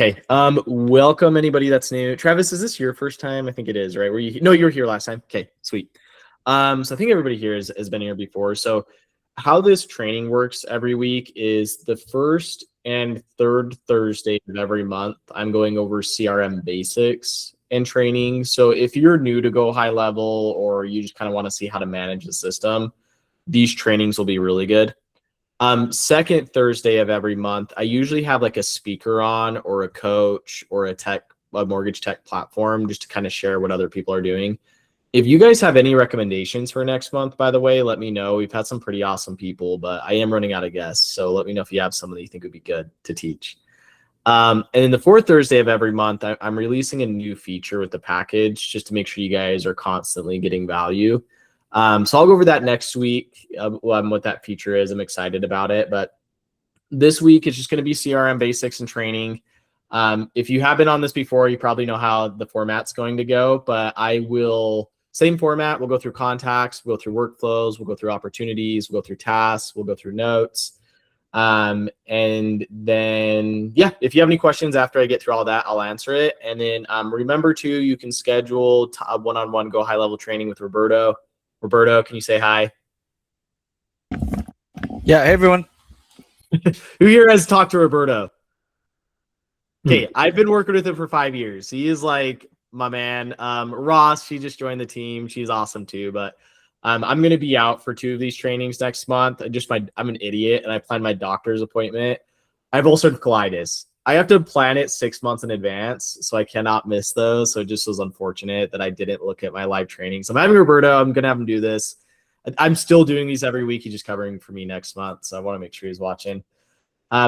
Okay. Welcome anybody that's new. Travis, is this your first time? I think it is, right? No, you were here last time. Okay, sweet. So I think everybody here has been here before. So how this training works every week is the first and third Thursday of every month, I'm going over CRM basics and training. So if you're new to Go High Level or you just kind of want to see how to manage the system, these trainings will be really good. Second Thursday of every month, I usually have like a speaker on or a coach or a mortgage tech platform just to kind of share what other people are doing. If you guys have any recommendations for next month, by the way, let me know. We've had some pretty awesome people, but I am running out of guests. So let me know if you have someone that you think would be good to teach. And then the fourth Thursday of every month, I'm releasing a new feature with the package just to make sure you guys are constantly getting value. So I'll go over that next week, what that feature is. I'm excited about it. But this week, it's just going to be CRM basics and training. If you have been on this before, you probably know how the format's going to go, but I will, same format. We'll go through contacts, we'll go through workflows, we'll go through opportunities, we'll go through tasks, we'll go through notes. And then, yeah, if you have any questions after I get through all that, I'll answer it. And then remember too, you can schedule a one-on-one Go High Level training with Roberto. Roberto, can you say hi? Yeah, hey everyone. Who here has talked to Roberto? Okay, I've been working with him for 5 years. He is like my man. Ross, she just joined the team. She's awesome too. But I'm going to be out for 2 of these trainings next month. I'm an idiot, and I planned my doctor's appointment. I have ulcerative colitis. I have to plan it 6 months in advance, so I cannot miss those. So it just was unfortunate that I didn't look at my live training. So I'm having Roberto. I'm going to have him do this. I'm still doing these every week. He's just covering for me next month, so I want to make sure he's watching.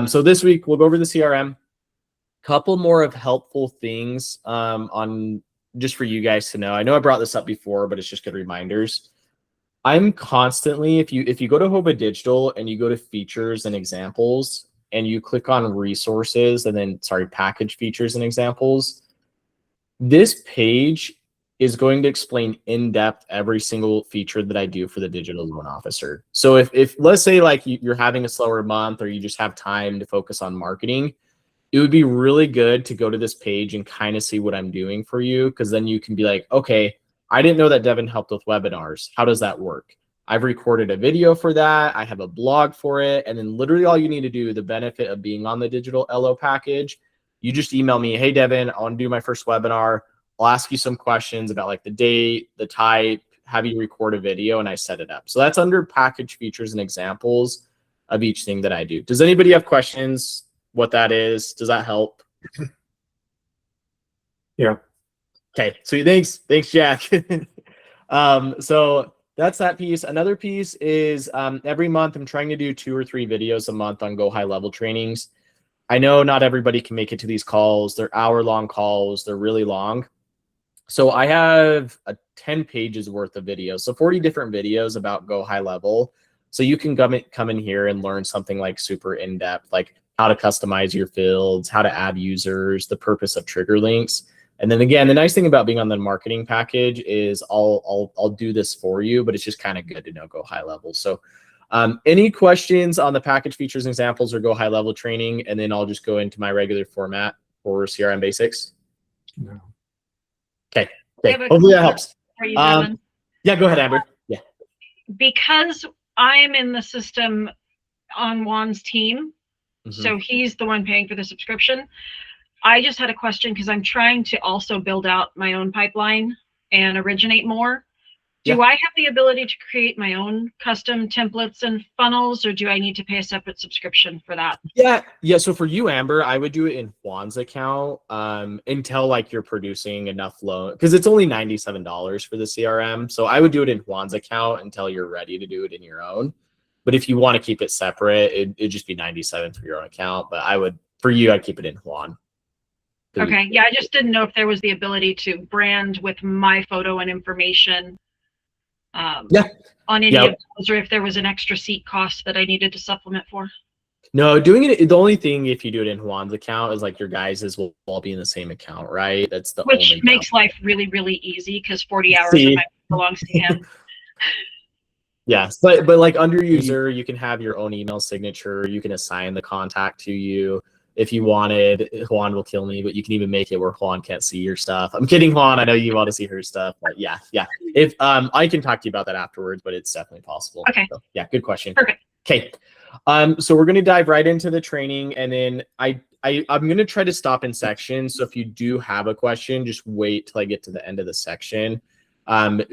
So this week, we'll go over the CRM. Couple more of helpful things on just for you guys to know. I know I brought this up before, but it's just good reminders. I'm constantly, if you go to Hova Digital and you go to features and examples and you click on resources and then, package features and examples, this page is going to explain in depth every single feature that I do for the digital loan officer. So if let's say like you're having a slower month or you just have time to focus on marketing, it would be really good to go to this page and kind of see what I'm doing for you, because then you can be like, okay, I didn't know that Devin helped with webinars. How does that work? I've recorded a video for that. I have a blog for it. And then literally all you need to do, the benefit of being on the digital LO package, you just email me, hey, Devin, I want to do my first webinar. I'll ask you some questions about like the date, the type, have you record a video, and I set it up. So that's under package features and examples of each thing that I do. Does anybody have questions? What that is? Does that help? Yeah. Okay. So thanks, Jack. So that's that piece. Another piece is every month I'm trying to do 2 or 3 videos a month on Go High Level trainings. I know not everybody can make it to these calls. They're hour-long calls. They're really long. So I have 10 pages worth of videos. So 40 different videos about Go High Level. So you can come in here and learn something like super in-depth, like how to customize your fields, how to add users, the purpose of trigger links. And then again, the nice thing about being on the marketing package is I'll do this for you, but it's just kind of good to know Go High Level. So any questions on the package features and examples or Go High Level training? And then I'll just go into my regular format for CRM basics. No. Okay. Hopefully that helps. For you, Devin. Yeah, go ahead, Amber. Yeah. Because I'm in the system on Juan's team, so he's the one paying for the subscription. I just had a question because I'm trying to also build out my own pipeline and originate more. Do I have the ability to create my own custom templates and funnels, or do I need to pay a separate subscription for that? Yeah. So for you, Amber, I would do it in Juan's account until like you're producing enough loan, because it's only $97 for the CRM. So I would do it in Juan's account until you're ready to do it in your own. But if you want to keep it separate, it'd just be $97 for your own account. But for you, I'd keep it in Juan. Okay. Yeah, I just didn't know if there was the ability to brand with my photo and information on any of those, or if there was an extra seat cost that I needed to supplement for. No, doing it, the only thing if you do it in Juan's account is like your guys' will all be in the same account, right? That's the Which only makes life really, really easy because 40 hours of my belongs to him. Yes, but like under user, you can have your own email signature. You can assign the contact to you. if you wanted. Juan will kill me, but you can even make it where Juan can't see your stuff. I'm kidding, Juan. I know you want to see her stuff, but yeah. If I can talk to you about that afterwards, but it's definitely possible. Okay. So, yeah, good question. Perfect. Okay. So we're gonna dive right into the training, and then I'm gonna try to stop in sections. So if you do have a question, just wait till I get to the end of the section.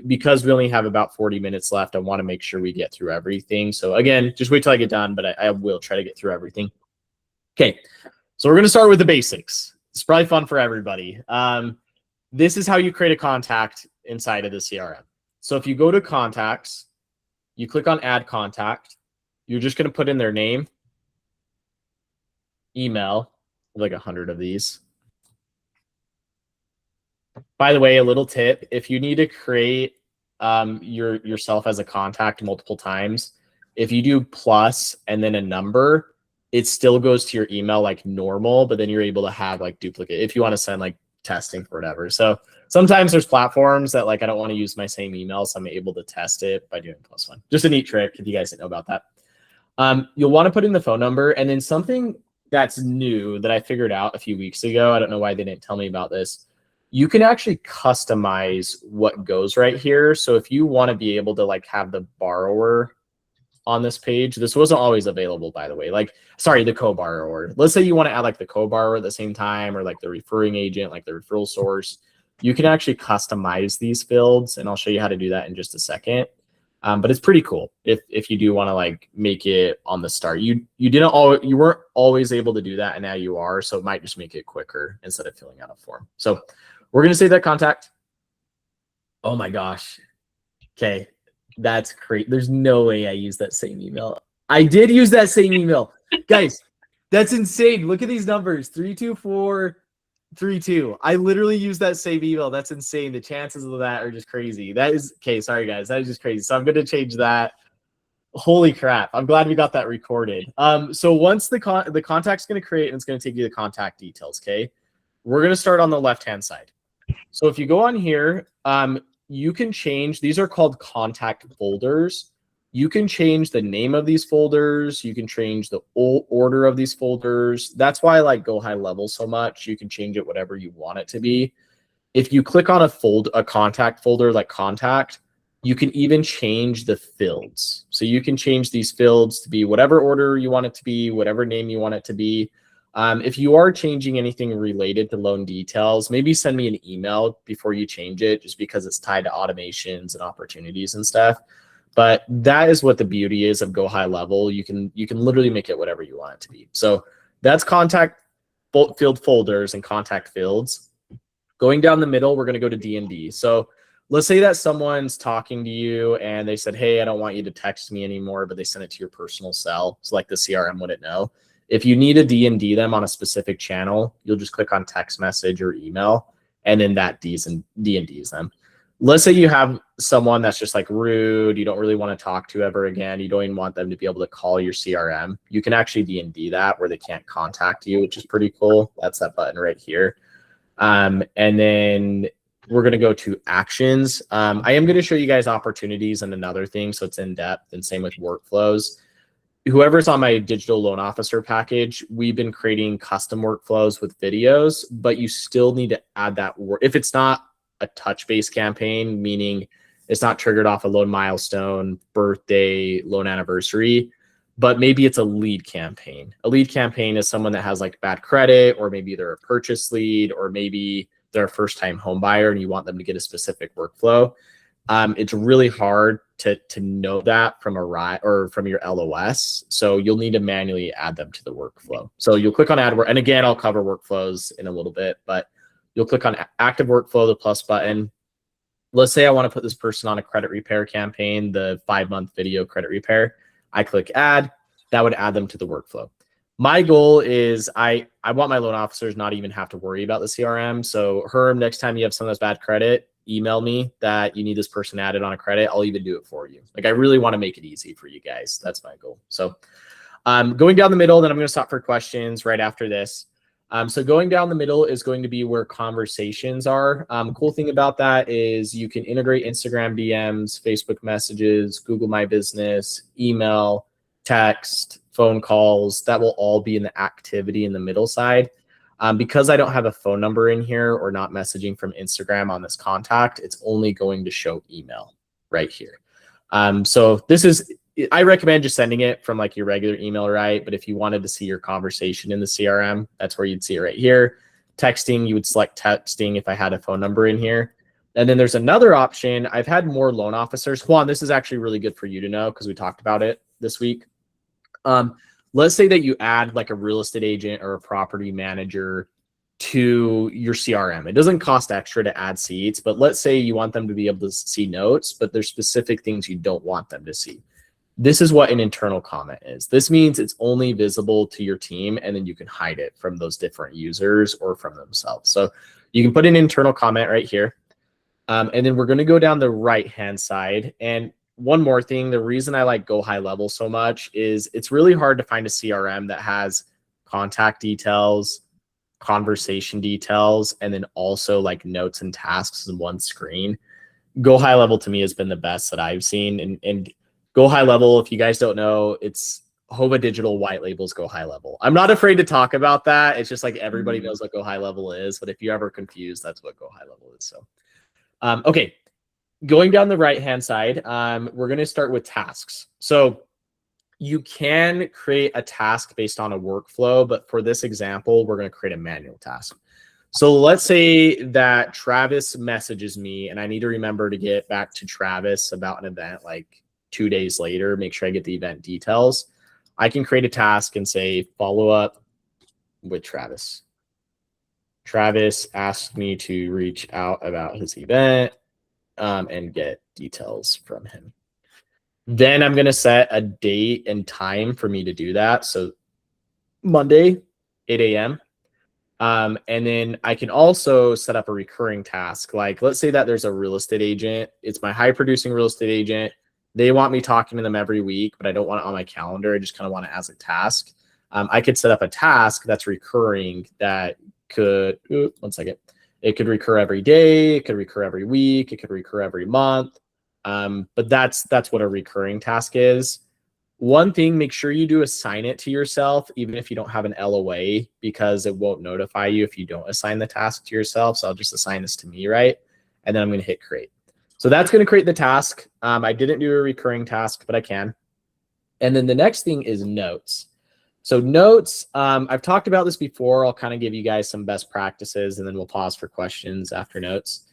Because we only have about 40 minutes left, I want to make sure we get through everything. So again, just wait till I get done, but I will try to get through everything. Okay, so we're going to start with the basics. It's probably fun for everybody. This is how you create a contact inside of the CRM. So if you go to contacts, you click on add contact, you're just going to put in their name, email, like 100 of these. By the way, a little tip, if you need to create yourself as a contact multiple times, if you do plus and then a number, it still goes to your email like normal, but then you're able to have like duplicate if you want to send like testing for whatever. So sometimes there's platforms that like I don't want to use my same email, so I'm able to test it by doing +1. Just a neat trick if you guys didn't know about that. You'll want to put in the phone number, and then something that's new that I figured out a few weeks ago. I don't know why they didn't tell me about this. You can actually customize what goes right here. So if you want to be able to like have the borrower on this page, this wasn't always available, by the way. Like, sorry, the co-borrower. Let's say you want to add like the co-borrower at the same time, or like the referring agent, like the referral source. You can actually customize these fields, and I'll show you how to do that in just a second. But it's pretty cool if you do want to like make it on the start. You weren't always able to do that, and now you are. So it might just make it quicker instead of filling out a form. So we're going to save that contact. Oh my gosh. Okay. That's great. There's no way I used that same email. I did use that same email. Guys, that's insane. Look at these numbers. 32432. I literally used that same email. That's insane. The chances of that are just crazy. That is okay. Sorry, guys. That is just crazy. So I'm going to change that. Holy crap. I'm glad we got that recorded. So once the contact's going to create, and it's going to take you the contact details. Okay. We're going to start on the left-hand side. So if you go on here, you can change, these are called contact folders. You can change the name of these folders. You can change the order of these folders. That's why I like Go High Level so much. You can change it whatever you want it to be. If you click on a contact folder like contact, you can even change the fields. So you can change these fields to be whatever order you want it to be, whatever name you want it to be. If you are changing anything related to loan details, maybe send me an email before you change it, just because it's tied to automations and opportunities and stuff. But that is what the beauty is of Go High Level. You can literally make it whatever you want it to be. So that's contact field folders and contact fields. Going down the middle, we're going to go to D&D. So let's say that someone's talking to you and they said, hey, I don't want you to text me anymore, but they sent it to your personal cell. So like the CRM wouldn't know. If you need to D&D them on a specific channel, you'll just click on text message or email, and then that D&Ds them. Let's say you have someone that's just like rude, you don't really want to talk to ever again, you don't even want them to be able to call your CRM. You can actually D&D that where they can't contact you, which is pretty cool. That's that button right here. And then we're going to go to actions. I am going to show you guys opportunities and another thing, so it's in depth, and same with workflows. Whoever's on my digital loan officer package, we've been creating custom workflows with videos, but you still need to add that work. If it's not a touch-based campaign, meaning it's not triggered off a loan milestone, birthday, loan anniversary, but maybe it's a lead campaign. A lead campaign is someone that has like bad credit, or maybe they're a purchase lead, or maybe they're a first-time home buyer and you want them to get a specific workflow. It's really hard to know that from from your LOS. So you'll need to manually add them to the workflow. So you'll click on add work. And again, I'll cover workflows in a little bit, but you'll click on active workflow, the plus button. Let's say I want to put this person on a credit repair campaign, the 5-month video credit repair. I click add, that would add them to the workflow. My goal is I want my loan officers not even have to worry about the CRM. So Herm, next time you have someone that's bad credit, email me that you need this person added on a credit. I'll even do it for you. Like, I really want to make it easy for you guys. That's my goal. So going down the middle, then I'm going to stop for questions right after this. So going down the middle is going to be where conversations are. Cool thing about that is you can integrate Instagram DMs, Facebook messages, Google My Business, email, text, phone calls, that will all be in the activity in the middle side. Because I don't have a phone number in here or not messaging from Instagram on this contact, it's only going to show email right here. So this is, I recommend just sending it from like your regular email, right? But if you wanted to see your conversation in the CRM, that's where you'd see it right here. Texting, you would select texting if I had a phone number in here. And then there's another option. I've had more loan officers. Juan, this is actually really good for you to know because we talked about it this week. Let's say that you add like a real estate agent or a property manager to your CRM. It doesn't cost extra to add seats, but let's say you want them to be able to see notes, but there's specific things you don't want them to see. This is what an internal comment is. This means it's only visible to your team, and then you can hide it from those different users or from themselves. So you can put an internal comment right here. And then we're going to go down the right-hand side. And one more thing, the reason I like Go High Level so much is it's really hard to find a CRM that has contact details, conversation details, and then also like notes and tasks in one screen. Go High Level to me has been the best that I've seen. And Go High Level, if you guys don't know, it's Hova Digital white labels Go High Level. I'm not afraid to talk about that. It's just like everybody knows what Go High Level is, but if you're ever confused, that's what Go High Level is. So, okay, going down the right-hand side, we're going to start with tasks. So you can create a task based on a workflow, but for this example, we're going to create a manual task. So let's say that Travis messages me and I need to remember to get back to Travis about an event like 2 days later, make sure I get the event details. I can create a task and say, follow up with Travis. Travis asked me to reach out about his event and get details from him. Then I'm going to set a date and time for me to do that. So Monday, 8 a.m. And then I can also set up a recurring task. Like, let's say that there's a real estate agent. It's my high producing real estate agent. They want me talking to them every week, but I don't want it on my calendar. I just kind of want it as a task. I could set up a task that's recurring that could, one second. It could recur every day. It could recur every week. It could recur every month. But that's what a recurring task is. One thing, make sure you do assign it to yourself, even if you don't have an LOA, because it won't notify you if you don't assign the task to yourself. So I'll just assign this to me, right? And then I'm going to hit create. So that's going to create the task. I didn't do a recurring task, but I can. And then the next thing is notes. So notes, I've talked about this before. I'll kind of give you guys some best practices, and then we'll pause for questions after notes.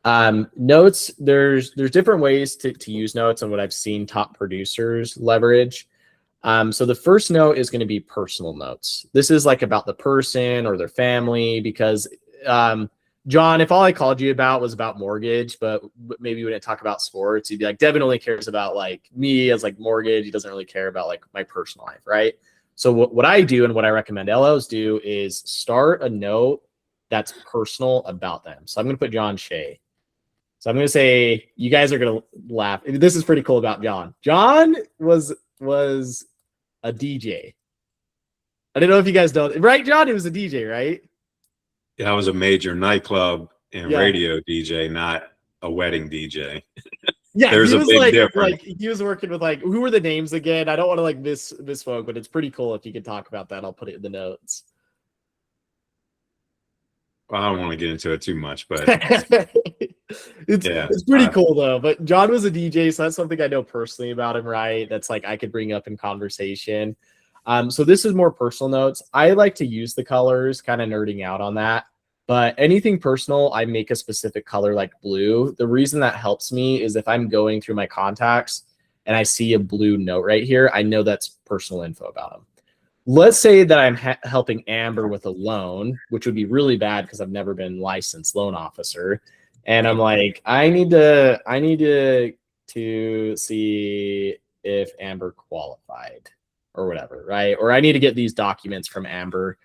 Notes, there's different ways to use notes and what I've seen top producers leverage. So the first note is going to be personal notes. This is like about the person or their family, because John, if all I called you about was about mortgage, but maybe we didn't talk about sports, you'd be like, Devin only cares about like me as like mortgage. He doesn't really care about like my personal life, right? So what I do and what I recommend LOs do is start a note that's personal about them. So I'm going to put John Shea. So I'm going to say, you guys are going to laugh. This is pretty cool about John. John was a DJ. I don't know if you guys know, right, John? He was a DJ, right? Yeah, I was a major nightclub and radio DJ, not a wedding DJ. Yeah, there's a big difference. Like he was working with like, who were the names again? I don't want to like misspoke, but it's pretty cool if you could talk about that. I'll put it in the notes. Well, I don't want to get into it too much, but it's pretty cool though. But John was a DJ, so that's something I know personally about him, right? That's like I could bring up in conversation. So this is more personal notes. I like to use the colors, kind of nerding out on that. But anything personal, I make a specific color like blue. The reason that helps me is if I'm going through my contacts and I see a blue note right here, I know that's personal info about them. Let's say that I'm helping Amber with a loan, which would be really bad because I've never been licensed loan officer. And I'm like, I need to see if Amber qualified or whatever, right? Or I need to get these documents from Amber.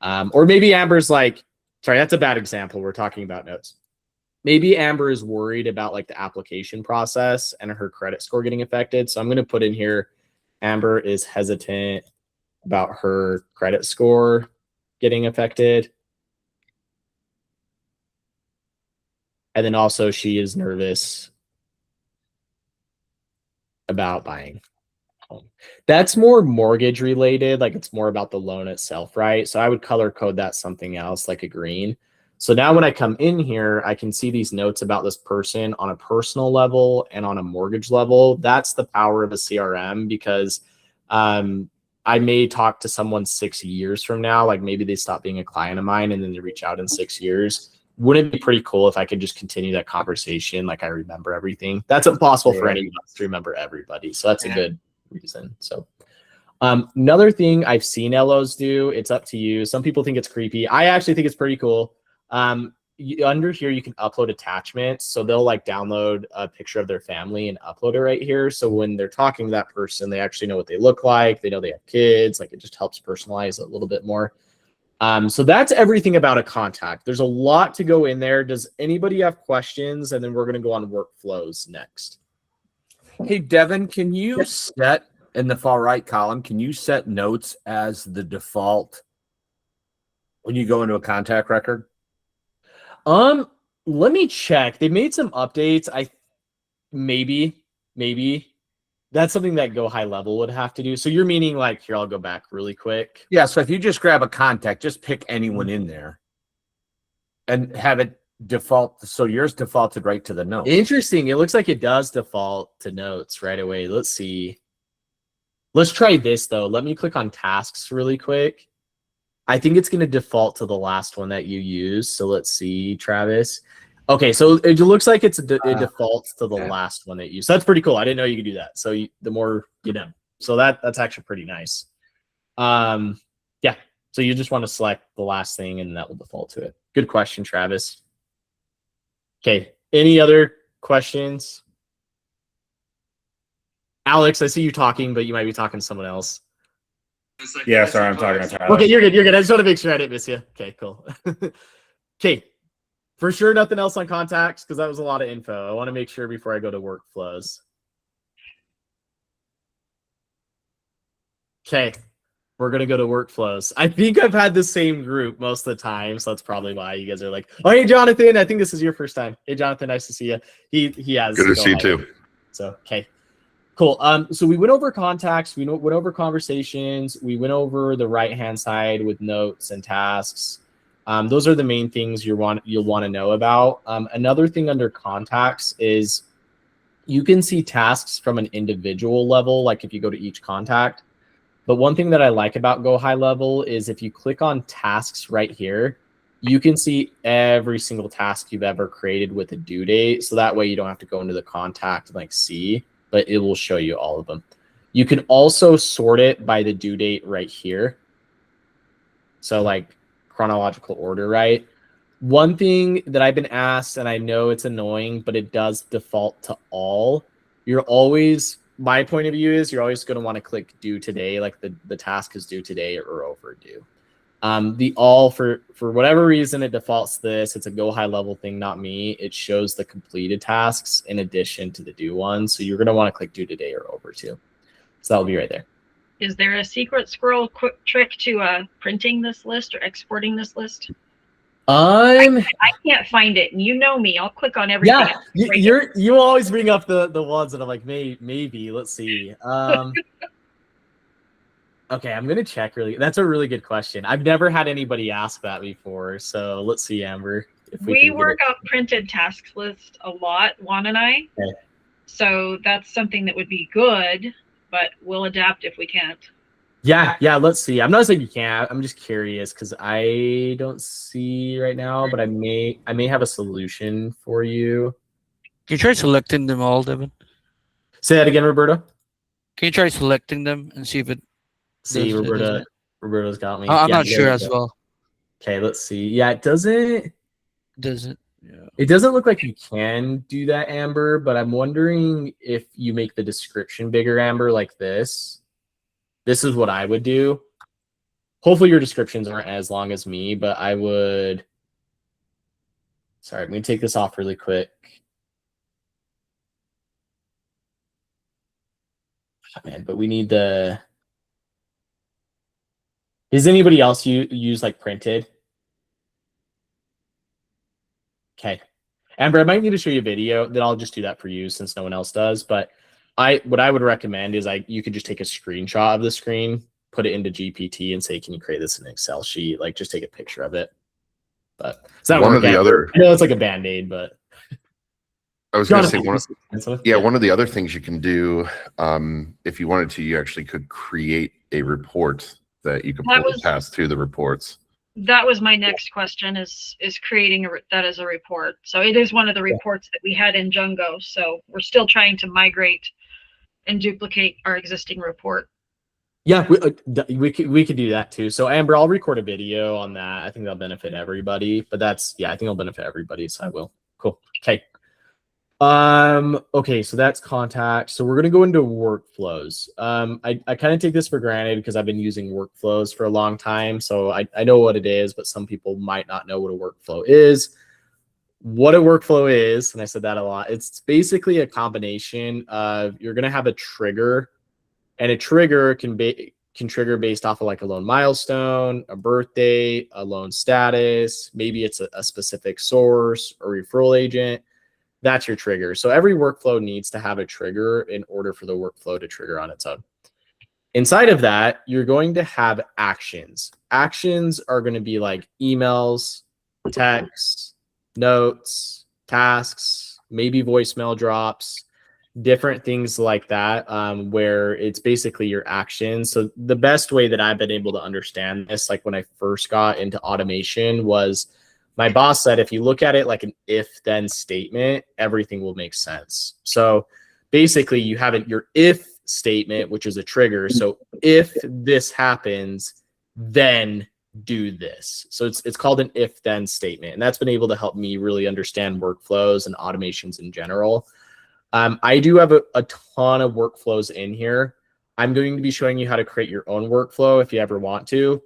Or maybe Amber's like, sorry, that's a bad example. We're talking about notes. Maybe Amber is worried about like the application process and her credit score getting affected. So I'm going to put in here, Amber is hesitant about her credit score getting affected. And then also she is nervous about buying. That's more mortgage related. Like it's more about the loan itself, right? So I would color code that something else like a green. So now when I come in here, I can see these notes about this person on a personal level and on a mortgage level. That's the power of a CRM because I may talk to someone 6 years from now, like maybe they stop being a client of mine and then they reach out in 6 years. Wouldn't it be pretty cool if I could just continue that conversation? Like I remember everything. That's impossible for any of us to remember everybody. So that's a good reason. So another thing I've seen LOs do, it's up to you. Some people think it's creepy. I actually think it's pretty cool. Under here, you can upload attachments. So they'll like download a picture of their family and upload it right here. So when they're talking to that person, they actually know what they look like. They know they have kids. Like it just helps personalize it a little bit more. So that's everything about a contact. There's a lot to go in there. Does anybody have questions? And then we're going to go on workflows next. Hey, Devin, can you set in the far right column, can you set notes as the default when you go into a contact record? Let me check. They made some updates. Maybe that's something that Go High Level would have to do. So you're meaning like, here, I'll go back really quick. Yeah. So if you just grab a contact, just pick anyone in there and have it default. So yours defaulted right to the note. Interesting. It looks like it does default to notes right away. Let's see. Let's try this though. Let me click on tasks really quick. I think it's going to default to the last one that you use. So let's see, Travis. Okay, so it looks like it defaults to the last one that you use. So that's pretty cool. I didn't know you could do that. So the more you know. So that's actually pretty nice. Yeah. So you just want to select the last thing and that will default to it. Good question, Travis. Okay. Any other questions? Alex, I see you talking, but you might be talking to someone else. Yeah, sorry, I'm talking to Tyler. Okay, you're good. You're good. I just want to make sure I didn't miss you. Okay, cool. Okay, for sure, nothing else on contacts because that was a lot of info. I want to make sure before I go to workflows. Okay, we're going to go to workflows. I think I've had the same group most of the time, so that's probably why you guys are like, oh, hey, Jonathan, I think this is your first time. Hey, Jonathan, nice to see you. He has. Good to see you too. So, okay. Cool. So we went over contacts, we went over conversations, we went over the right-hand side with notes and tasks. Those are the main things you'll want to know about. Another thing under contacts is you can see tasks from an individual level, like if you go to each contact. But one thing that I like about Go High Level is if you click on tasks right here, you can see every single task you've ever created with a due date. So that way you don't have to go into the contact and like see, but it will show you all of them. You can also sort it by the due date right here. So like chronological order, right? One thing that I've been asked, and I know it's annoying, but it does default to all. You're always, my point of view is you're always going to want to click due today, like the task is due today or overdue. The all, for whatever reason, it defaults to this. It's a Go High Level thing, not me. It shows the completed tasks in addition to the due ones. So you're going to want to click due today or overdue. So that'll be right there. Is there a secret squirrel quick trick to printing this list or exporting this list? I can't find it, and you know me. I'll click on everything. Yeah, you always bring up the ones that I'm like, maybe. Let's see. Okay, I'm gonna check really. That's a really good question. I've never had anybody ask that before. So let's see, Amber. If we work out printed tasks list a lot, Juan and I. Okay. So that's something that would be good, but we'll adapt if we can't. Yeah. Let's see. I'm not saying you can't. I'm just curious because I don't see right now, but I may have a solution for you. Can you try selecting them all, Devin? Say that again, Roberto. Can you try selecting them and see if it? See, Roberto's got me. I'm not sure as well. Okay, let's see. Yeah, it doesn't. Doesn't. Yeah. It doesn't look like you can do that, Amber, but I'm wondering if you make the description bigger, Amber, like this. This is what I would do. Hopefully your descriptions aren't as long as me, but I would. Sorry, I'm going to take this off really quick. Oh, man, but we need the. Does anybody else use like printed? Okay. Amber, I might need to show you a video. Then I'll just do that for you since no one else does. But what I would recommend is you could just take a screenshot of the screen, put it into GPT, and say, "Can you create this in an Excel sheet?" Like, just take a picture of it. But it's not One of the other, I know it's like a band-aid, but I was going to say yeah. One of the other things you can do, if you wanted to, you actually could create a report that you could pass through the reports. That was my next question: is creating that as a report. So it is one of the reports that we had in Django. So we're still trying to migrate and duplicate our existing report. Yeah, we could do that too. So Amber, I'll record a video on that. I think that'll benefit everybody. But I think it'll benefit everybody. So I will. Cool. Okay. Okay, so that's contact. So we're gonna go into workflows. I kind of take this for granted because I've been using workflows for a long time. So I know what it is, but some people might not know what a workflow is. What a workflow is, and I said that a lot, it's basically a combination of, you're gonna have a trigger, and a trigger can trigger based off of like a loan milestone, a birthday, a loan status, maybe it's a specific source or referral agent. That's your trigger. So every workflow needs to have a trigger in order for the workflow to trigger on its own. Inside of that, you're going to have actions. Actions are going to be like emails, texts, notes, tasks, maybe voicemail drops, different things like that, where it's basically your actions. So the best way that I've been able to understand this, like when I first got into automation, was my boss said, if you look at it like an if-then statement, everything will make sense. So basically you have your if statement, which is a trigger. So if this happens, then do this. So it's called an if-then statement. And that's been able to help me really understand workflows and automations in general. I do have a ton of workflows in here. I'm going to be showing you how to create your own workflow if you ever want to.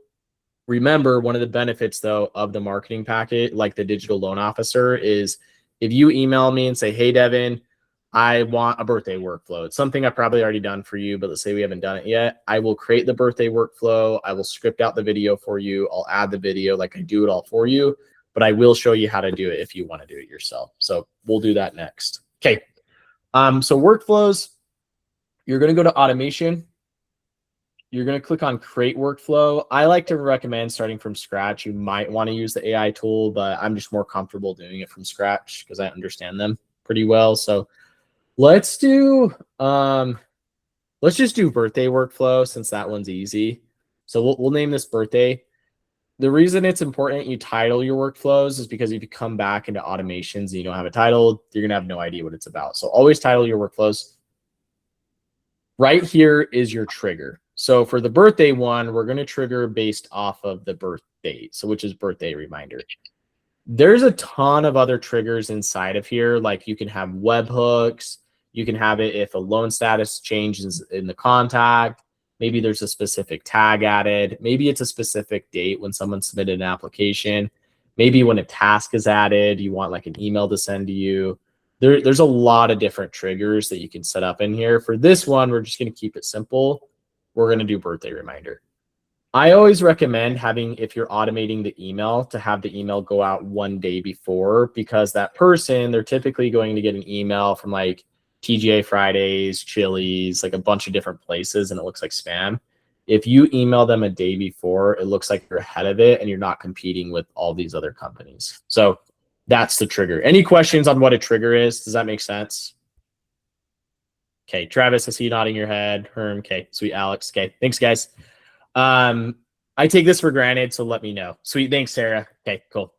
Remember, one of the benefits, though, of the marketing packet, like the digital loan officer, is if you email me and say, "Hey, Devin, I want a birthday workflow." It's something I've probably already done for you, but let's say we haven't done it yet. I will create the birthday workflow. I will script out the video for you. I'll add the video, like I do it all for you, but I will show you how to do it if you want to do it yourself. So we'll do that next. Okay. So workflows, you're going to go to automation. You're going to click on create workflow. I like to recommend starting from scratch. You might want to use the AI tool, but I'm just more comfortable doing it from scratch because I understand them pretty well. So let's just do birthday workflow since that one's easy. So we'll name this birthday. The reason it's important you title your workflows is because if you come back into automations and you don't have it titled, you're going to have no idea what it's about. So always title your workflows. Right here is your trigger. So for the birthday one, we're going to trigger based off of the birth date, so which is birthday reminder. There's a ton of other triggers inside of here. Like you can have webhooks. You can have it if a loan status changes in the contact. Maybe there's a specific tag added. Maybe it's a specific date when someone submitted an application. Maybe when a task is added, you want like an email to send to you. There's a lot of different triggers that you can set up in here. For this one, we're just going to keep it simple. We're going to do birthday reminder. I always recommend having, if you're automating the email, to have the email go out one day before, because that person, they're typically going to get an email from like TGA Fridays, Chili's, like a bunch of different places, and it looks like spam. If you email them a day before, it looks like you're ahead of it and you're not competing with all these other companies. So that's the trigger. Any questions on what a trigger is? Does that make sense? Okay, Travis, I see you nodding your head. Herm, okay, sweet. Alex, okay, thanks, guys. I take this for granted, so let me know. Sweet, thanks, Sarah. Okay, cool.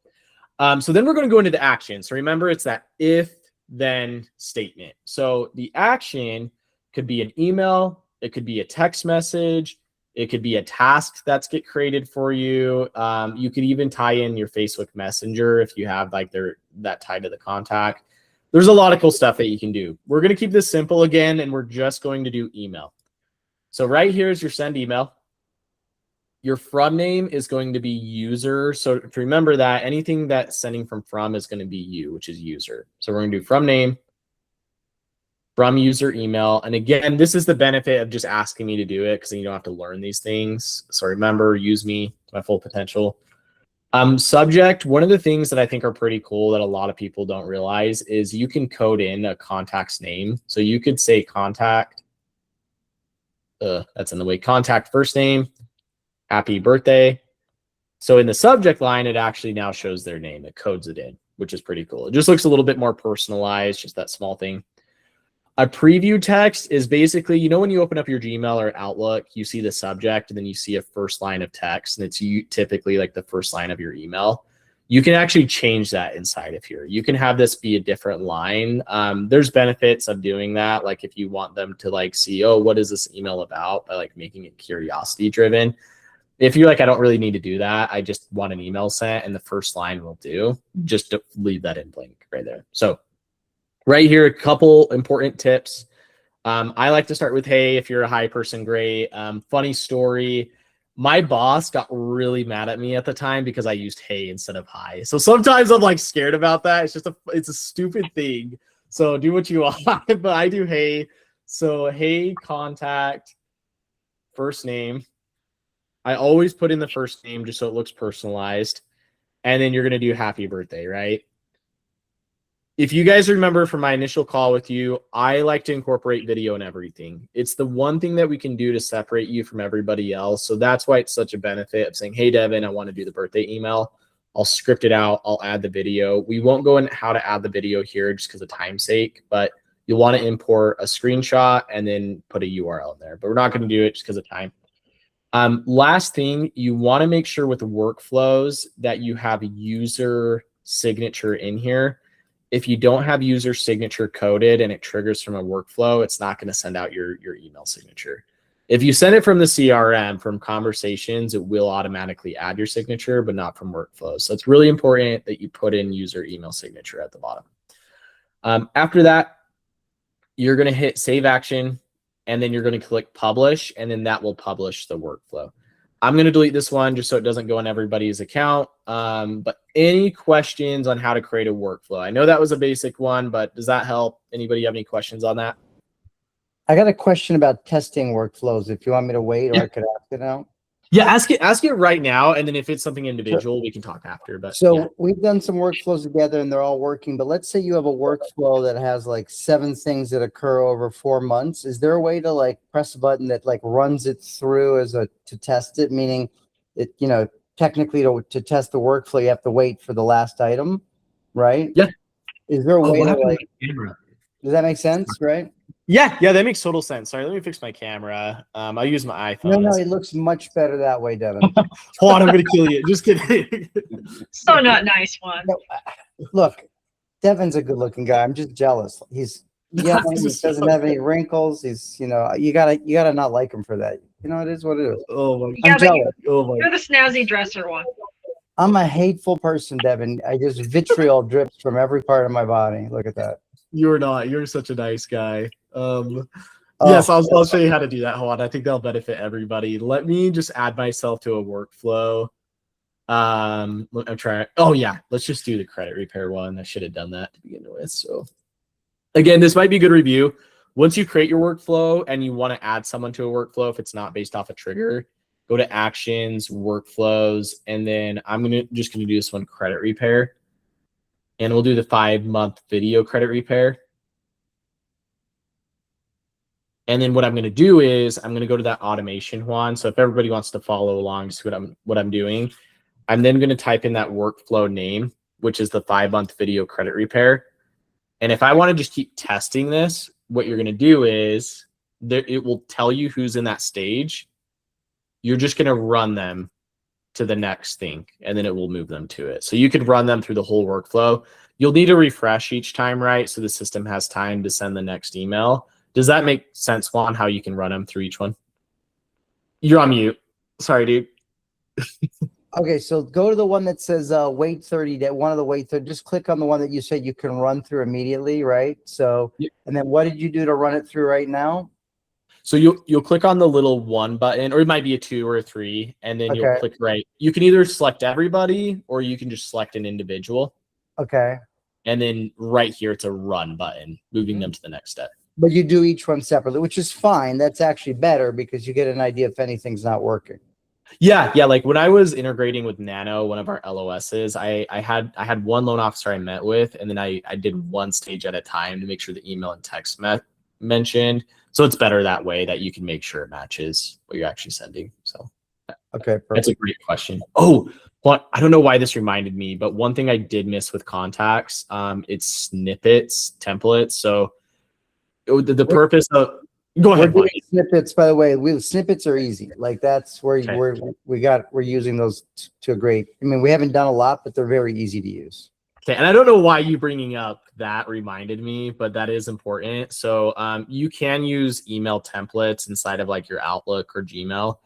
So then we're going to go into the action. So remember, it's that if-then statement. So the action could be an email, it could be a text message, it could be a task that's get created for you. You could even tie in your Facebook Messenger if you have like that tied to the contact. There's a lot of cool stuff that you can do. We're going to keep this simple again, and we're just going to do email. So right here is your send email. Your from name is going to be user. So to remember that, anything that's sending from is going to be you, which is user. So we're going to do from name, from user email. And again, this is the benefit of just asking me to do it, because then you don't have to learn these things. So remember, use me to my full potential. Subject, one of the things that I think are pretty cool that a lot of people don't realize is you can code in a contact's name. So you could say contact, that's in the way, contact first name, happy birthday. So in the subject line, it actually now shows their name. It codes it in, which is pretty cool. It just looks a little bit more personalized, just that small thing. A preview text is basically, you know, when you open up your Gmail or Outlook, you see the subject and then you see a first line of text, and it's typically like the first line of your email. You can actually change that inside of here. You can have this be a different line. There's benefits of doing that. Like if you want them to like see, oh, what is this email about, by like making it curiosity driven. If you're like, I don't really need to do that, I just want an email sent and the first line will do, just to leave that in blank right there. So right here, a couple important tips. I like to start with, hey, if you're a hi person, great. Funny story. My boss got really mad at me at the time because I used hey instead of hi. So sometimes I'm like scared about that. It's a stupid thing. So do what you want, but I do hey. So hey, contact, first name. I always put in the first name just so it looks personalized. And then you're going to do happy birthday, right? If you guys remember from my initial call with you, I like to incorporate video and everything. It's the one thing that we can do to separate you from everybody else. So that's why it's such a benefit of saying, hey, Devin, I want to do the birthday email. I'll script it out. I'll add the video. We won't go in how to add the video here just because of time's sake, but you'll want to import a screenshot and then put a URL in there. But we're not going to do it just because of time. Last thing, you want to make sure with the workflows that you have a user signature in here. If you don't have user signature coded and it triggers from a workflow, it's not going to send out your email signature. If you send it from the CRM, from conversations, it will automatically add your signature, but not from workflows. So it's really important that you put in user email signature at the bottom. After that, you're going to hit save action, and then you're going to click publish, and then that will publish the workflow. I'm going to delete this one just so it doesn't go on everybody's account. But any questions on how to create a workflow? I know that was a basic one, but does that help? Anybody have any questions on that? I got a question about testing workflows. If you want me to wait, or I could ask it now. Yeah, ask it right now, and then if it's something individual, we can talk after. But so yeah. We've done some workflows together, and they're all working. But let's say you have a workflow that has like 7 things that occur over 4 months. Is there a way to like press a button that like runs it through as to test it? Meaning, it technically to test the workflow, you have to wait for the last item, right? Yeah. Is there a way to like? Camera? Does that make sense? Right? Yeah, that makes total sense. Sorry, let me fix my camera. I'll use my iPhone. No, it looks much better that way, Devin. Hold on, I'm gonna kill you. Just kidding. So not nice one. No, look, Devin's a good-looking guy. I'm just jealous. He's young. He doesn't have any wrinkles. He's, you gotta not like him for that. It is what it is. Oh my Yeah, I'm jealous. You're the snazzy dresser one. I'm a hateful person, Devin. I just vitriol drips from every part of my body. Look at that. You're not. You're such a nice guy. Yes, I'll show you how to do that. Hold on. I think that'll benefit everybody. Let me just add myself to a workflow. I'm trying. Oh yeah, let's just do the credit repair one. I should have done that to begin with. So again, this might be a good review. Once you create your workflow and you want to add someone to a workflow, if it's not based off a trigger, go to actions, workflows, and then I'm just gonna do this one, credit repair. And we'll do the 5-month video credit repair. And then what I'm going to do is I'm going to go to that automation one. So if everybody wants to follow along, see what I'm doing, I'm then going to type in that workflow name, which is the 5-month video credit repair. And if I want to just keep testing this, what you're going to do is it will tell you who's in that stage. You're just going to run them to the next thing, and then it will move them to it. So you could run them through the whole workflow. You'll need to refresh each time, right? So the system has time to send the next email. Does that make sense, Juan, how you can run them through each one? You're on mute. Sorry, dude. Okay, so go to the one that says wait 30 days. One of the wait 30. Just click on the one that you said you can run through immediately, right? So, and then what did you do to run it through right now? So you'll click on the little 1 button, or it might be a 2 or a 3, and then you'll click right. You can either select everybody, or you can just select an individual. Okay. And then right here, it's a run button, moving them to the next step. But you do each one separately, which is fine. That's actually better because you get an idea if anything's not working. Yeah. Like when I was integrating with Nano, one of our LOSs, I had one loan officer I met with, and then I did one stage at a time to make sure the email and text mentioned. So it's better that way that you can make sure it matches what you're actually sending. So Okay, that's a great question. Oh, what I don't know why this reminded me, but one thing I did miss with contacts, it's snippets, templates. So the purpose of go ahead. We're doing snippets, by the way. Snippets are easy. Like that's where we're using those to a great. I mean, we haven't done a lot, but they're very easy to use. Okay, and I don't know why you bringing up that reminded me, but that is important. So you can use email templates inside of like your Outlook or Gmail.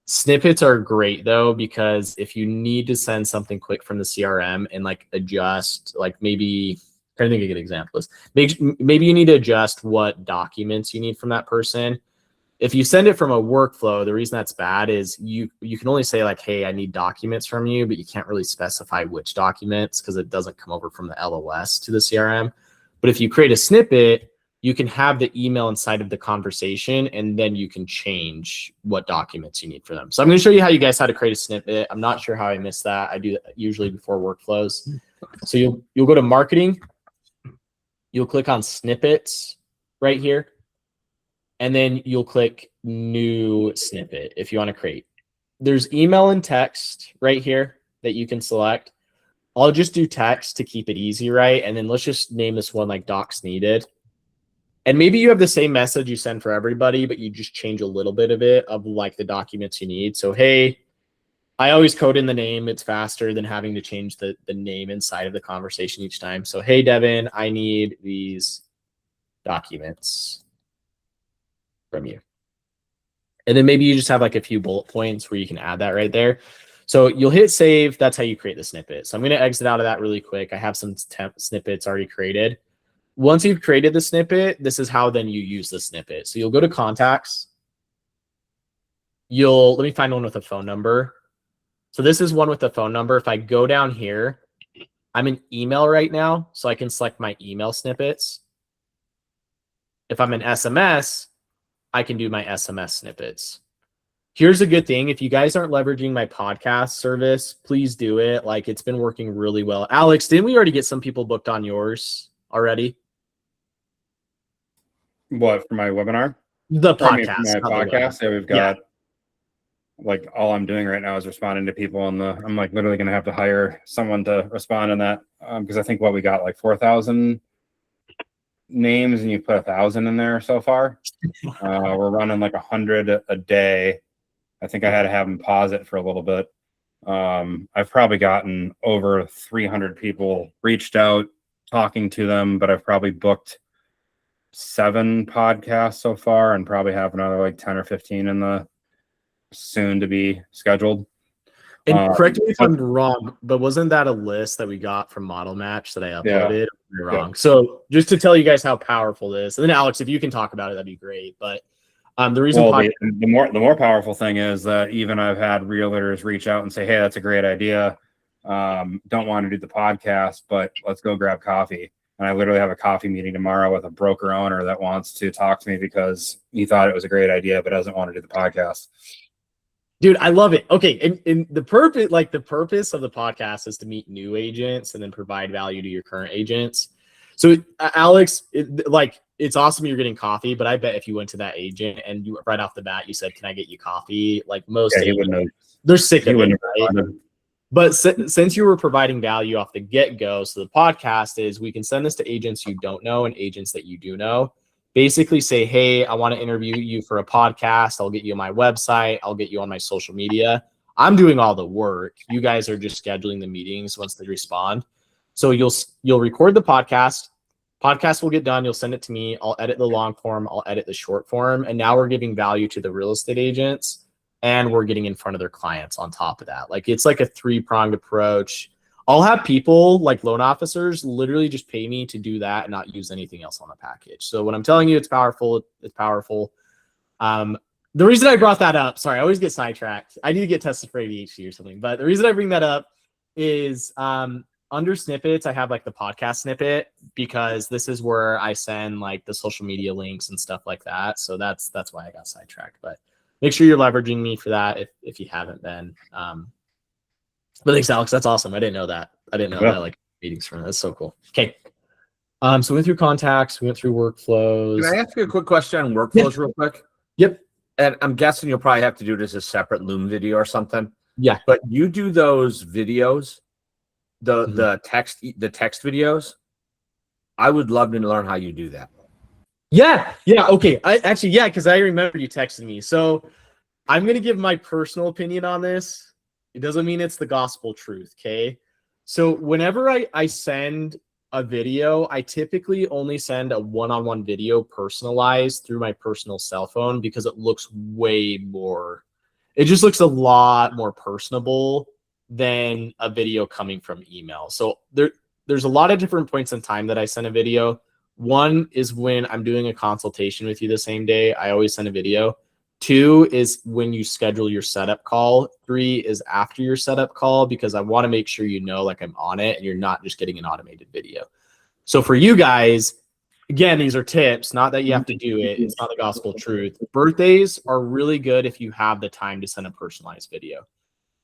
Snippets are great though, because if you need to send something quick from the CRM and like adjust, like maybe I think a good example is maybe you need to adjust what documents you need from that person. If you send it from a workflow, the reason that's bad is you can only say like, hey, I need documents from you, but you can't really specify which documents because it doesn't come over from the LOS to the CRM. But if you create a snippet, you can have the email inside of the conversation, and then you can change what documents you need for them. So I'm going to show you how to create a snippet. I'm not sure how I missed that. I do that usually before workflows. So you'll go to marketing. You'll click on snippets right here. And then you'll click new snippet if you want to create. There's email and text right here that you can select. I'll just do text to keep it easy, right? And then let's just name this one like docs needed. And maybe you have the same message you send for everybody, but you just change a little bit of it of like the documents you need. So, hey, I always code in the name. It's faster than having to change the name inside of the conversation each time. So, hey, Devin, I need these documents from you. And then maybe you just have like a few bullet points where you can add that right there. So you'll hit save. That's how you create the snippet. So I'm going to exit out of that really quick. I have some snippets already created. Once you've created the snippet, this is how then you use the snippet. So you'll go to contacts. Let me find one with a phone number. So this is one with a phone number. If I go down here, I'm in email right now, so I can select my email snippets. If I'm in SMS, I can do my SMS snippets. Here's a good thing. If you guys aren't leveraging my podcast service, please do it. Like it's been working really well. Alex, didn't we already get some people booked on yours already? What, for my webinar? The For my podcast. podcast. Yeah, we've got like all I'm doing right now is responding to people I'm like literally going to have to hire someone to respond on that. Because I think we got like 4,000 names and you put 1,000 in there so far. We're running like 100 a day. I think I had to have them pause it for a little bit. I've probably gotten over 300 people reached out talking to them, but I've probably booked 7 podcasts so far and probably have another like 10 or 15 in the soon to be scheduled. And correct me if I'm wrong, but wasn't that a list that we got from Model Match that I uploaded? You're wrong. Yeah. So just to tell you guys how powerful this, and then Alex, if you can talk about it, that'd be great. But the reason the more powerful thing is that even I've had realtors reach out and say, hey, that's a great idea. Don't want to do the podcast, but let's go grab coffee. And I literally have a coffee meeting tomorrow with a broker owner that wants to talk to me because he thought it was a great idea, but doesn't want to do the podcast. Dude, I love it. Okay, and the purpose of the podcast is to meet new agents and then provide value to your current agents. So, Alex, it's awesome you're getting coffee, but I bet if you went to that agent and you right off the bat you said, "Can I get you coffee?" Like most agents, they're sick of it, right? But since you were providing value off the get-go, so the podcast is we can send this to agents you don't know and agents that you do know. Basically say, hey, I want to interview you for a podcast. I'll get you on my website. I'll get you on my social media. I'm doing all the work. You guys are just scheduling the meetings once they respond. So you'll record the podcast. Podcast will get done. You'll send it to me. I'll edit the long form. I'll edit the short form. And now we're giving value to the real estate agents and we're getting in front of their clients on top of that. Like it's like a 3-pronged approach. I'll have people like loan officers literally just pay me to do that and not use anything else on the package. So when I'm telling you it's powerful, it's powerful. The reason I brought that up, sorry, I always get sidetracked. I need to get tested for ADHD or something. But the reason I bring that up is under snippets, I have like the podcast snippet because this is where I send like the social media links and stuff like that. So that's why I got sidetracked. But make sure you're leveraging me for that if you haven't been. But thanks, Alex. That's awesome. I didn't know that. I didn't know that like meetings from that's so cool. Okay. So we went through contacts, we went through workflows. Can I ask you a quick question on workflows real quick? Yep. And I'm guessing you'll probably have to do it as a separate Loom video or something. Yeah. But you do those videos, the text videos. I would love to learn how you do that. Yeah. Okay. Because I remember you texted me. So I'm gonna give my personal opinion on this. It doesn't mean it's the gospel truth. Okay. So whenever I send a video, I typically only send a one-on-one video personalized through my personal cell phone because it looks it just looks a lot more personable than a video coming from email. So there's a lot of different points in time that I send a video. One is when I'm doing a consultation with you the same day. I always send a video. 2 is when you schedule your setup call. 3 is after your setup call because I want to make sure you know like I'm on it and you're not just getting an automated video. So for you guys, again, these are tips, not that you have to do it. It's not the gospel truth. Birthdays are really good if you have the time to send a personalized video.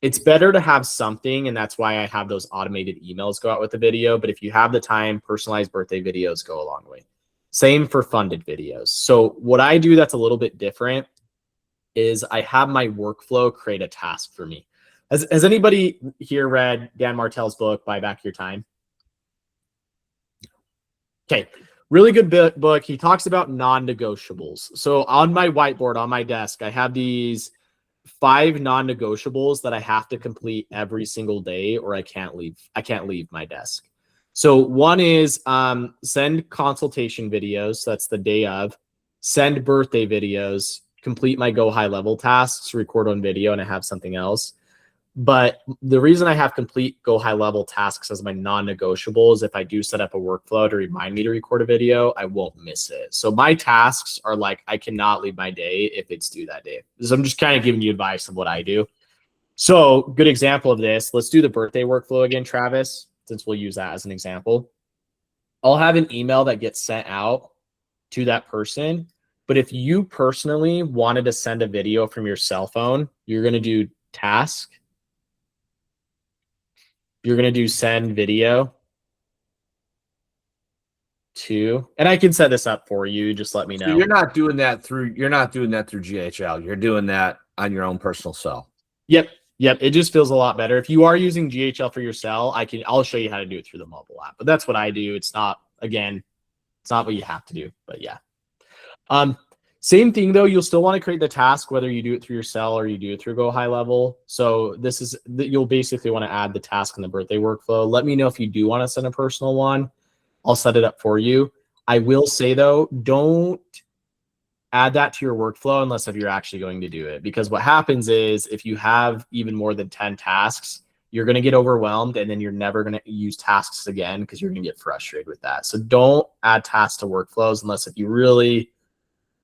It's better to have something, and that's why I have those automated emails go out with the video. But if you have the time, personalized birthday videos go a long way. Same for funded videos. So what I do that's a little bit different is I have my workflow create a task for me. Has anybody here read Dan Martell's book, Buy Back Your Time? Okay, really good book. He talks about non-negotiables. So on my whiteboard, on my desk, I have these 5 non-negotiables that I have to complete every single day or I can't leave my desk. So one is send consultation videos. That's the day of. Send birthday videos. Complete my go high level tasks, record on video, and I have something else. But the reason I have complete go high level tasks as my non-negotiable is if I do set up a workflow to remind me to record a video, I won't miss it. So my tasks are like, I cannot leave my day if it's due that day. So I'm just kind of giving you advice of what I do. So good example of this. Let's do the birthday workflow again, Travis, since we'll use that as an example. I'll have an email that gets sent out to that person. But if you personally wanted to send a video from your cell phone, you're going to do task. You're going to do send video to, and I can set this up for you. Just let me know. So you're not doing that through GHL. You're doing that on your own personal cell. Yep. It just feels a lot better. If you are using GHL for your cell, I'll show you how to do it through the mobile app. But that's what I do. It's not what you have to do, but yeah. Same thing though, you'll still want to create the task, whether you do it through your cell or you do it through Go High Level. So you'll basically want to add the task in the birthday workflow. Let me know if you do want to send a personal one. I'll set it up for you. I will say though, don't add that to your workflow unless if you're actually going to do it. Because what happens is if you have even more than 10 tasks, you're going to get overwhelmed and then you're never going to use tasks again because you're going to get frustrated with that. So don't add tasks to workflows unless if you really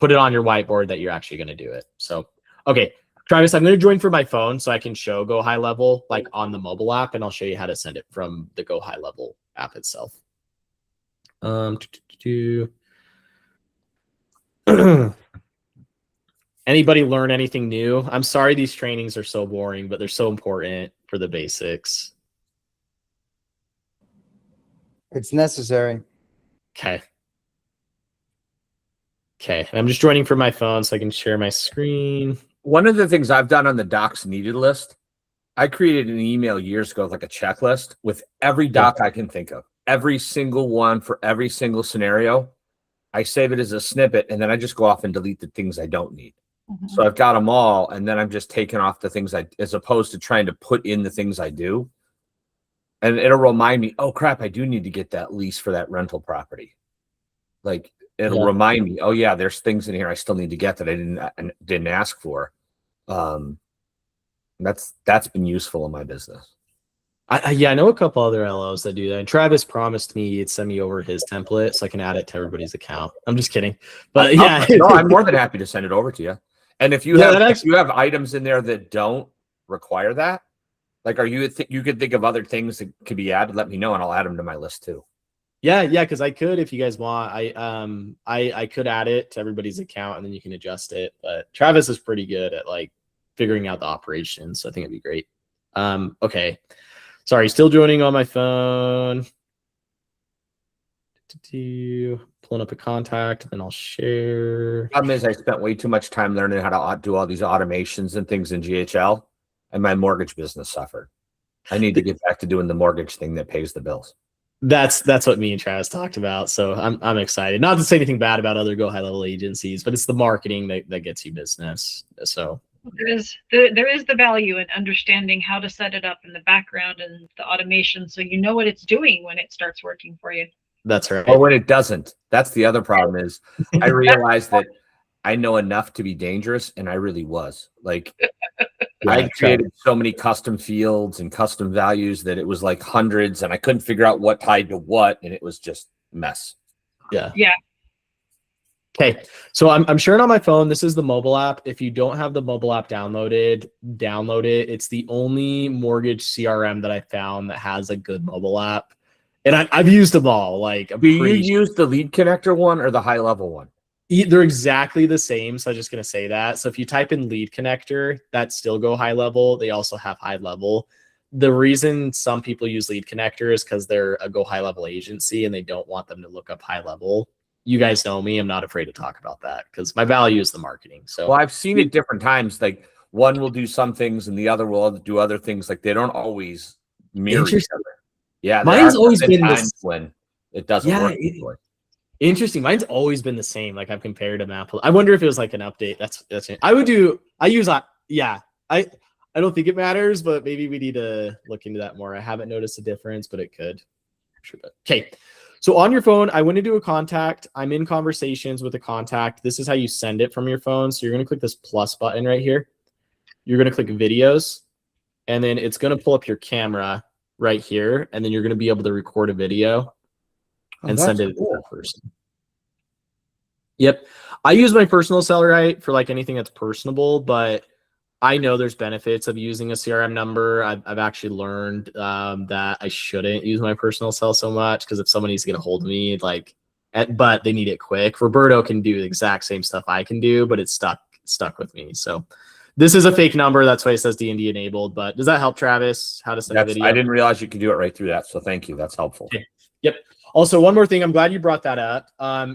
put it on your whiteboard that you're actually going to do it. So, okay, Travis, I'm going to join from my phone so I can show Go High Level like on the mobile app, and I'll show you how to send it from the Go High Level app itself. Anybody learn anything new? I'm sorry these trainings are so boring, but they're so important for the basics. It's necessary. Okay. I'm just joining from my phone so I can share my screen. One of the things I've done on the docs needed list, I created an email years ago, like a checklist with every doc I can think of, every single one for every single scenario. I save it as a snippet, and then I just go off and delete the things I don't need. So I've got them all, and then I'm just taking off the things as opposed to trying to put in the things I do. And it'll remind me, oh crap, I do need to get that lease for that rental property. Like, it'll remind me, oh yeah, there's things in here I still need to get that I didn't ask for. That's been useful in my business. I know a couple other LOs that do that. And Travis promised me he'd send me over his template so I can add it to everybody's account. I'm just kidding, but yeah, no, I'm more than happy to send it over to you. And if you have items in there that don't require that, like, you could think of other things that could be added, let me know and I'll add them to my list too. Yeah, because I could, if you guys want, I could add it to everybody's account and then you can adjust it. But Travis is pretty good at like figuring out the operations, so I think it'd be great. Okay. Sorry, still joining on my phone. Pulling up a contact, then I'll share. Problem is, I spent way too much time learning how to do all these automations and things in GHL, and my mortgage business suffered. I need to get back to doing the mortgage thing that pays the bills. That's what me and Travis talked about. So I'm excited. Not to say anything bad about other Go High Level agencies, but it's the marketing that gets you business. So there is the value in understanding how to set it up in the background and the automation, so you know what it's doing when it starts working for you. that's right. Or when it doesn't. That's the other problem is I realized that I know enough to be dangerous, and I really was. Like, I created so many custom fields and custom values that it was like hundreds, and I couldn't figure out what tied to what, and it was just a mess. Yeah. Okay, so I'm sharing on my phone. This is the mobile app. If you don't have the mobile app downloaded, download it. It's the only mortgage CRM that I found that has a good mobile app, and I've used them all. Like, Do you use the lead connector one or the high level one? They're exactly the same. So I'm just going to say that. So if you type in lead connector, that still go high level. They also have high level. The reason some people use lead connector is because they're a go high level agency and they don't want them to look up high level. You guys know me. I'm not afraid to talk about that because my value is the marketing. So, well, I've seen it different times. Like, one will do some things and the other will do other things. Like, they don't always mirror each other. Yeah. Mine's always been times when it doesn't work. Interesting. Mine's always been the same. Like, I've compared them Apple. I wonder if it was like an update. That's it. I don't think it matters, but maybe we need to look into that more. I haven't noticed a difference, but it could. Sure. Okay. So on your phone, I went into a contact. I'm in conversations with a contact. This is how you send it from your phone. So you're going to click this plus button right here. You're going to click videos, and then it's going to pull up your camera right here. And then you're going to be able to record a video and send it to that person. Yep. I use my personal cell, right, for like anything that's personable, but I know there's benefits of using a CRM number. I've actually learned that I shouldn't use my personal cell so much because if someone needs to get a hold of me, but they need it quick. Roberto can do the exact same stuff I can do, but it's stuck with me. So this is a fake number. That's why it says D&D enabled. But does that help, Travis? How to send a video? I didn't realize you could do it right through that. So thank you. That's helpful. Okay. Yep. Also, one more thing. I'm glad you brought that up.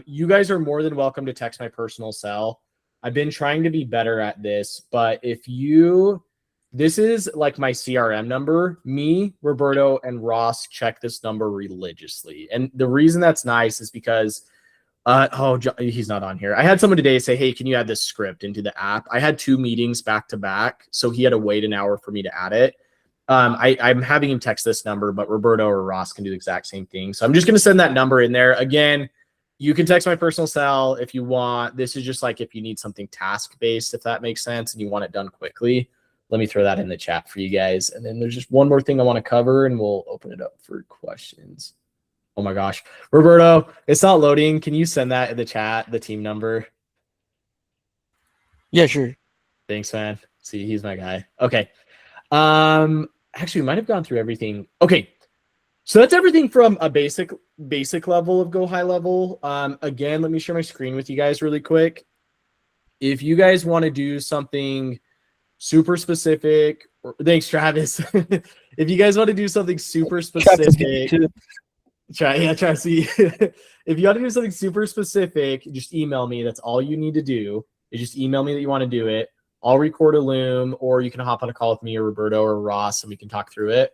You guys are more than welcome to text my personal cell. I've been trying to be better at this, but this is like my CRM number. Me, Roberto, and Ross check this number religiously. And the reason that's nice is because, he's not on here. I had someone today say, hey, can you add this script into the app? I had 2 meetings back to back, so he had to wait an hour for me to add it. I'm having him text this number, but Roberto or Ross can do the exact same thing. So I'm just going to send that number in there. Again, you can text my personal cell if you want. This is just like if you need something task-based, if that makes sense, and you want it done quickly. Let me throw that in the chat for you guys. And then there's just one more thing I want to cover, and we'll open it up for questions. Oh my gosh. Roberto, it's not loading. Can you send that in the chat, the team number? Yeah, sure. Thanks, man. See, he's my guy. Okay. Actually, we might have gone through everything. Okay. So that's everything from a basic level of Go High Level. Again, let me share my screen with you guys really quick. If you guys want to do something super specific, thanks, Travis. If you guys want to do something super specific, try to see. If you want to do something super specific, just email me. That's all you need to do. Is just email me that you want to do it. I'll record a Loom, or you can hop on a call with me or Roberto or Ross, and we can talk through it.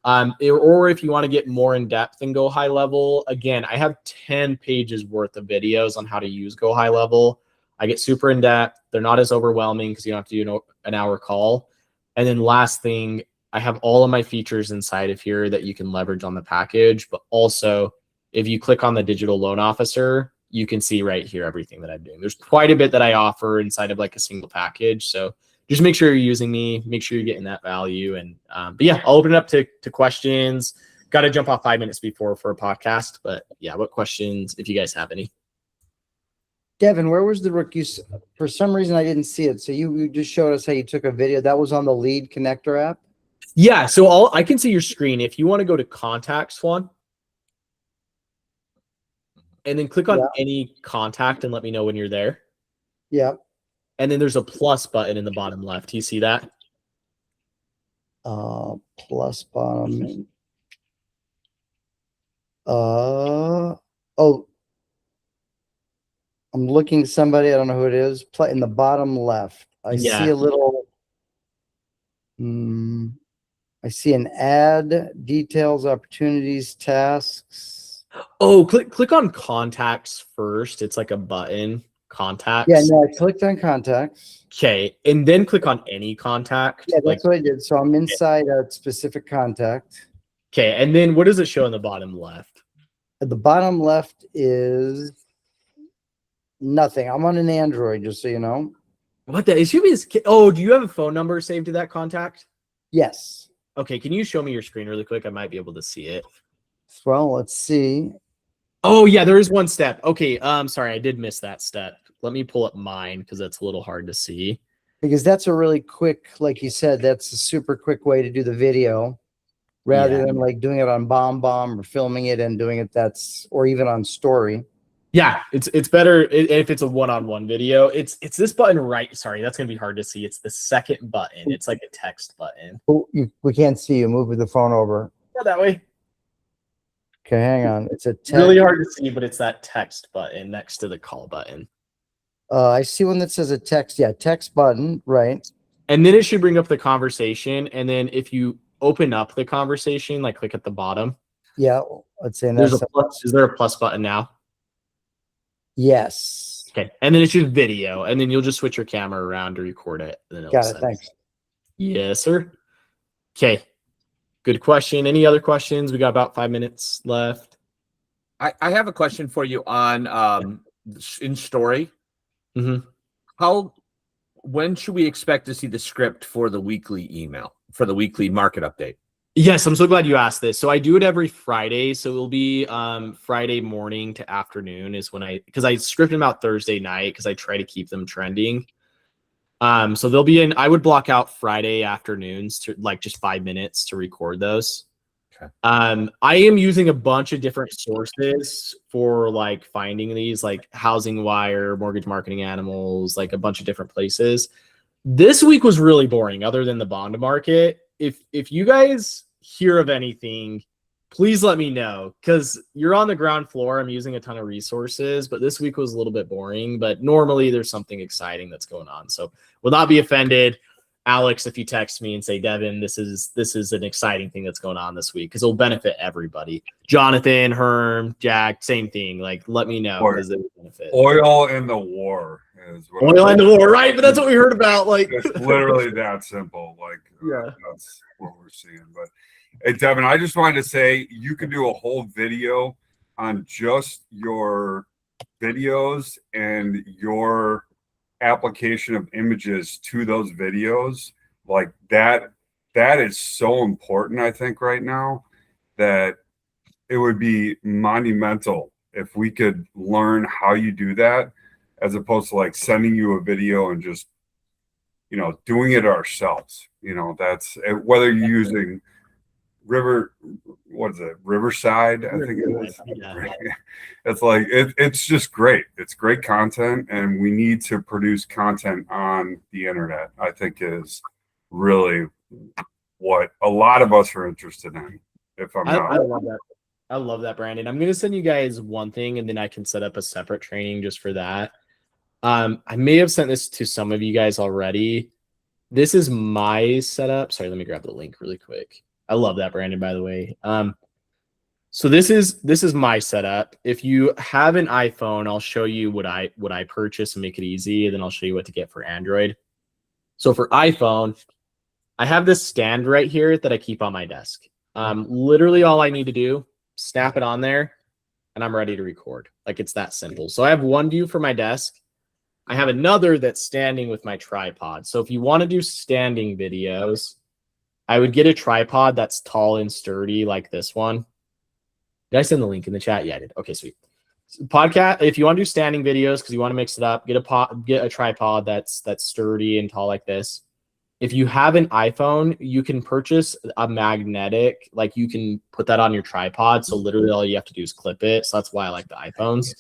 Or if you want to get more in depth and Go High Level, again, I have 10 pages worth of videos on how to use Go High Level. I get super in depth. They're not as overwhelming because you don't have to do an hour call. And then last thing, I have all of my features inside of here that you can leverage on the package. But also, if you click on the digital loan officer, you can see right here everything that I'm doing. There's quite a bit that I offer inside of like a single package. So just make sure you're using me, make sure you're getting that value. And but yeah, I'll open it up to questions. Got to jump off 5 minutes before for a podcast. But yeah, what questions, if you guys have any? Devin, where was the rookie? For some reason, I didn't see it. So you just showed us how you took a video. That was on the lead connector app? Yeah, so I can see your screen. If you want to go to contacts one. and then click on Yeah. any contact and let me know when you're there. Yeah. And then there's a plus button in the bottom left. Do you see that? Plus bottom. Oh, I'm looking at somebody. I don't know who it is. Play in the bottom left. I see Yeah. a little. I see an ad, details, opportunities, tasks. Oh, click on contacts first. It's like a button. Contacts. Yeah, no, I clicked on contacts. Okay, and then click on any contact. Yeah, that's what I did. So I'm inside a specific contact. Okay, and then what does it show in the bottom left? At the bottom left is nothing. I'm on an Android, just so you know. What the? It should be. Oh, do you have a phone number saved to that contact? Yes. Okay, can you show me your screen really quick? I might be able to see it. Well, let's see. Oh yeah, there is one step. Okay, sorry, I did miss that step. Let me pull up mine because that's a little hard to see. Because that's a really quick, like you said, that's a super quick way to do the video rather than like doing it on Bomb or filming it and doing it or even on Story. Yeah, it's better if it's a one-on-one video. It's this button right. Sorry, that's gonna be hard to see. It's the second button. It's like a text button. Oh, we can't see you. Move the phone over. Yeah, that way. Okay, hang on. It's a text. Really hard to see, but it's that text button next to the call button. I see one that says a text. Yeah, text button, right? And then it should bring up the conversation. And then if you open up the conversation, like click at the bottom. Yeah, let's say There's a plus. Is there a plus button now? Yes. Okay. And then it's just video. And then you'll just switch your camera around to record it. Then Got it. Thanks. Yes, sir. Okay. Good question. Any other questions? We got about 5 minutes left. I have a question for you on in Story. Mm-hmm. When should we expect to see the script for the weekly email, for the weekly market update? Yes, I'm so glad you asked this. So I do it every Friday. So it'll be Friday morning to afternoon is when because I script them out Thursday night because I try to keep them trending. So they'll be I would block out Friday afternoons to like just 5 minutes to record those. Okay. I am using a bunch of different sources for like finding these, like Housing Wire, Mortgage Marketing Animals, like a bunch of different places. This week was really boring other than the bond market. If you guys hear of anything, please let me know because you're on the ground floor. I'm using a ton of resources, but this week was a little bit boring, but normally there's something exciting that's going on. So will not be offended, Alex, if you text me and say, Devin, this is an exciting thing that's going on this week because it'll benefit everybody. Jonathan, Herm, Jack, same thing. Like, let me know because it will benefit. Oil in the war is what oil in the war, right? But that's what we heard about. Like, it's literally that simple. Like, yeah, that's what we're seeing. But hey, Devin, I just wanted to say you can do a whole video on just your videos and your application of images to those videos. Like that is so important, I think, right now, that it would be monumental if we could learn how you do that, as opposed to like sending you a video and just, doing it ourselves. That's whether you're using Riverside, I think it is. Yeah. It's like it's just great. It's great content, and we need to produce content on the internet. I think is really what a lot of us are interested in. I love that. I love that, Brandon. I'm gonna send you guys one thing, and then I can set up a separate training just for that. I may have sent this to some of you guys already. This is my setup. Sorry, let me grab the link really quick. I love that, Brandon, by the way. So this is my setup. If you have an iPhone, I'll show you what I purchase and make it easy, and then I'll show you what to get for Android. So for iPhone, I have this stand right here that I keep on my desk. Literally all I need to do, snap it on there, and I'm ready to record. Like, it's that simple. So I have one view for my desk. I have another that's standing with my tripod. So if you want to do standing videos, I would get a tripod that's tall and sturdy like this one. Did I send the link in the chat? Yeah, I did. Okay, sweet. So podcast. If you want to do standing videos because you want to mix it up, get a tripod that's sturdy and tall like this. If you have an iPhone, you can purchase a magnetic, like you can put that on your tripod. So literally all you have to do is clip it. So that's why I like the iPhones.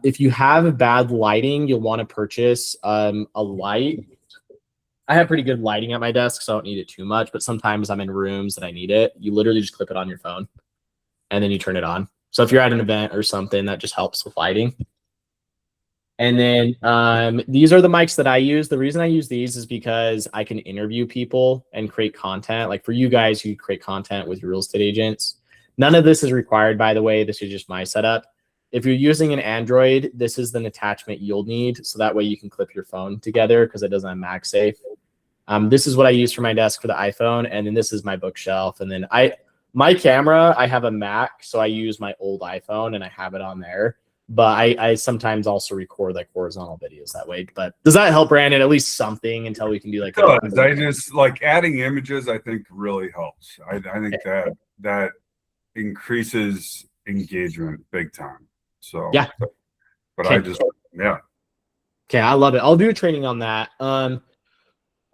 If you have bad lighting, you'll want to purchase a light. I have pretty good lighting at my desk, so I don't need it too much. But sometimes I'm in rooms that I need it. You literally just clip it on your phone, and then you turn it on. So if you're at an event or something, that just helps with lighting. And then these are the mics that I use. The reason I use these is because I can interview people and create content. Like for you guys who create content with your real estate agents. None of this is required, by the way. This is just my setup. If you're using an Android, this is an attachment you'll need. So that way you can clip your phone together because it doesn't have MagSafe. This is what I use for my desk for the iPhone. And then this is my bookshelf. And then my camera, I have a Mac. So I use my old iPhone and I have it on there. But I sometimes also record like horizontal videos that way. But does that help, Brandon? At least something until we can do like. I just like adding images. I think really helps. I think that increases engagement big time. So yeah. But okay. Okay, I love it. I'll do a training on that.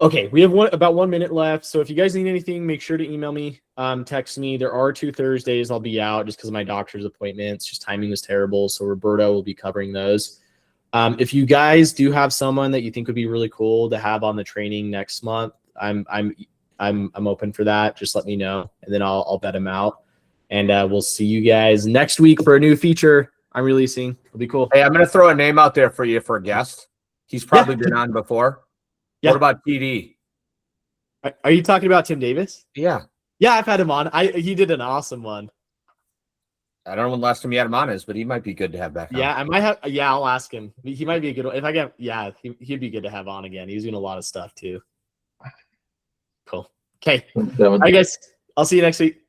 Okay, we have about 1 minute left. So if you guys need anything, make sure to email me, text me. There are 2 Thursdays I'll be out just because of my doctor's appointments. Just timing was terrible. So Roberto will be covering those. If you guys do have someone that you think would be really cool to have on the training next month, I'm open for that. Just let me know, and then I'll vet them out. And we'll see you guys next week for a new feature I'm releasing. It'll be cool. Hey, I'm gonna throw a name out there for you for a guest. He's probably been on before. Yeah. What about TD? Are you talking about Tim Davis? Yeah. Yeah, I've had him on. He did an awesome one. I don't know when the last time you had him on is, but he might be good to have back on. Yeah, I might have. Yeah, I'll ask him. He might be a good one. If I get, yeah, he'd be good to have on again. He's doing a lot of stuff too. Cool. Okay. All right, guys. I'll see you next week.